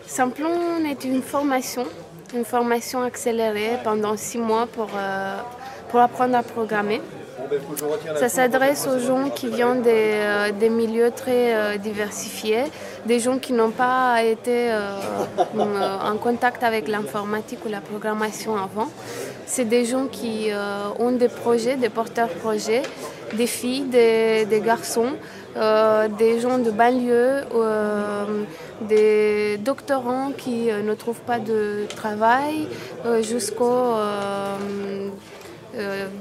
Simplon est une formation accélérée pendant 6 mois pour apprendre à programmer. Ça s'adresse aux gens qui viennent des milieux très diversifiés, des gens qui n'ont pas été en contact avec l'informatique ou la programmation avant. C'est des gens qui ont des projets, des porteurs projets, des filles, des garçons, des gens de banlieue, des doctorants qui ne trouvent pas de travail, jusqu'aux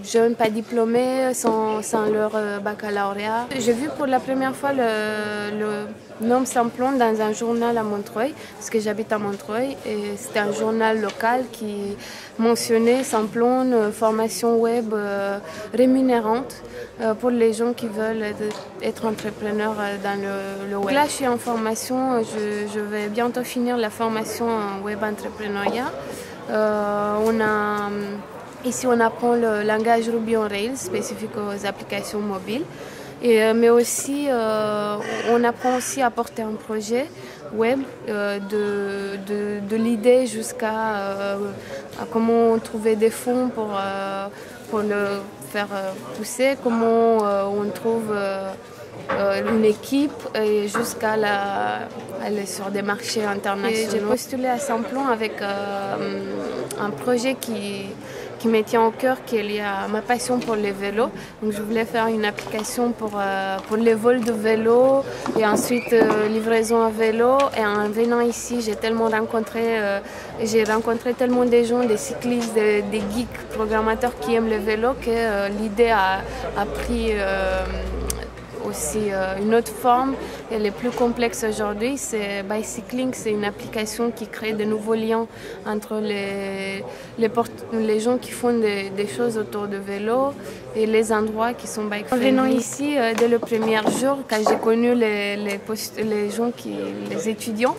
jeunes pas diplômés sans leur baccalauréat. J'ai vu pour la première fois le nom Simplon dans un journal à Montreuil, parce que j'habite à Montreuil, et c'était un journal local qui mentionnait Simplon, formation web rémunérante pour les gens qui veulent être entrepreneurs dans le web. Là, je suis en formation, je vais bientôt finir la formation en web entrepreneuriat. Ici, on apprend le langage Ruby on Rails spécifique aux applications mobiles. Mais aussi, on apprend aussi à porter un projet web de l'idée jusqu'à comment trouver des fonds pour le faire pousser, comment on trouve une équipe et jusqu'à aller sur des marchés internationaux. J'ai postulé à Simplon avec un projet qui me tient au cœur, qui est lié à ma passion pour les vélos. Donc je voulais faire une application pour les vols de vélo et ensuite livraison à vélo. Et en venant ici, j'ai rencontré tellement de gens, des cyclistes, des geeks, programmateurs qui aiment les vélos, que l'idée a pris aussi une autre forme. Elle est plus complexe aujourd'hui. C'est Bicycling, c'est une application qui crée de nouveaux liens entre les gens qui font des choses autour de vélo et les endroits qui sont bike friendly. En venant ici, dès le premier jour, quand j'ai connu les gens, les étudiants,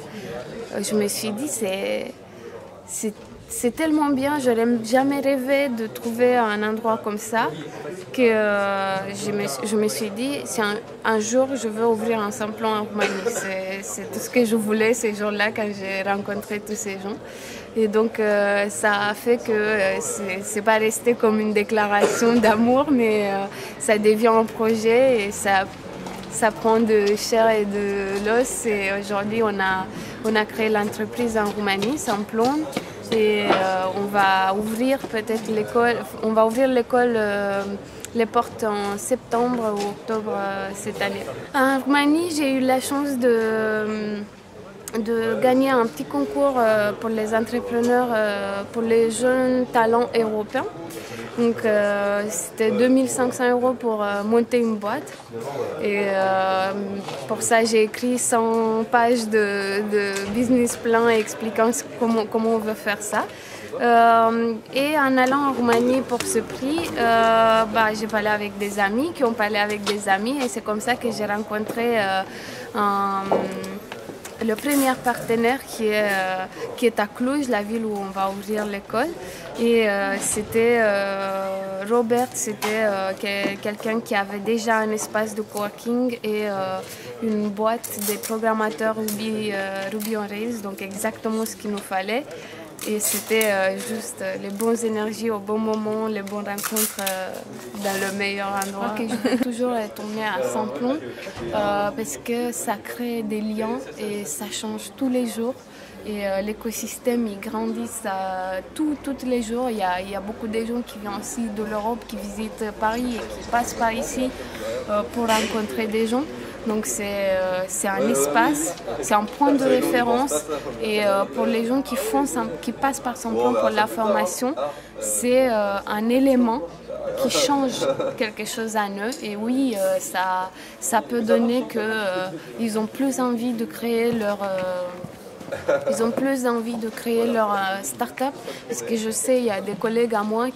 je me suis dit c'est tellement bien, je n'aurais jamais rêvé de trouver un endroit comme ça que je me suis dit, si un jour je veux ouvrir un Simplon en Roumanie. C'est tout ce que je voulais ces jours-là quand j'ai rencontré tous ces gens. Et donc ça a fait que c'est pas resté comme une déclaration d'amour, mais ça devient un projet et ça prend de chair et de l'os. Et aujourd'hui, on a créé l'entreprise en Roumanie, Simplon. Et on va ouvrir peut-être l'école, les portes en septembre ou octobre cette année. En Roumanie, j'ai eu la chance de gagner un petit concours pour les entrepreneurs, pour les jeunes talents européens. Donc c'était 2500 € pour monter une boîte. Et pour ça, j'ai écrit 100 pages de business plan expliquant comment on veut faire ça. Et en allant en Roumanie pour ce prix, j'ai parlé avec des amis qui ont parlé avec des amis, et c'est comme ça que j'ai rencontré le premier partenaire qui est à Cluj, la ville où on va ouvrir l'école. Et c'était Robert, c'était quelqu'un qui avait déjà un espace de coworking et une boîte de programmateurs Ruby on Rails, donc exactement ce qu'il nous fallait. Et c'était juste les bonnes énergies au bon moment, les bonnes rencontres dans le meilleur endroit. Okay, je veux toujours tourner à Simplon parce que ça crée des liens et ça change tous les jours. Et l'écosystème, il grandit tous les jours. Il y a beaucoup de gens qui viennent aussi de l'Europe, qui visitent Paris et qui passent par ici pour rencontrer des gens. Donc c'est un espace, c'est un point de référence, et pour les gens qui passent par Simplon pour la formation, c'est un élément qui change quelque chose en eux. Et oui, ça peut donner qu'ils ont plus envie de créer leur start-up, parce que je sais, il y a des collègues à moi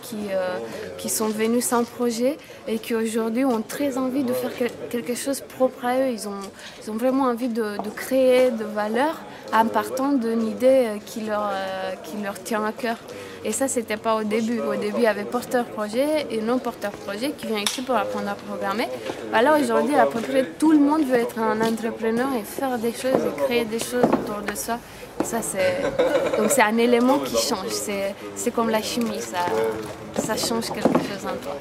qui sont venus sans projet et qui aujourd'hui ont très envie de faire quelque chose propre à eux. Ils ont vraiment envie de créer de valeur en partant d'une idée qui leur tient à cœur. Et ça, c'était pas au début. Au début, il y avait porteur-projet et non-porteur-projet qui vient ici pour apprendre à programmer. Là, aujourd'hui, à peu près tout le monde veut être un entrepreneur et faire des choses et créer des choses autour de ça. Donc c'est un élément qui change. C'est comme la chimie, ça change quelque chose en toi.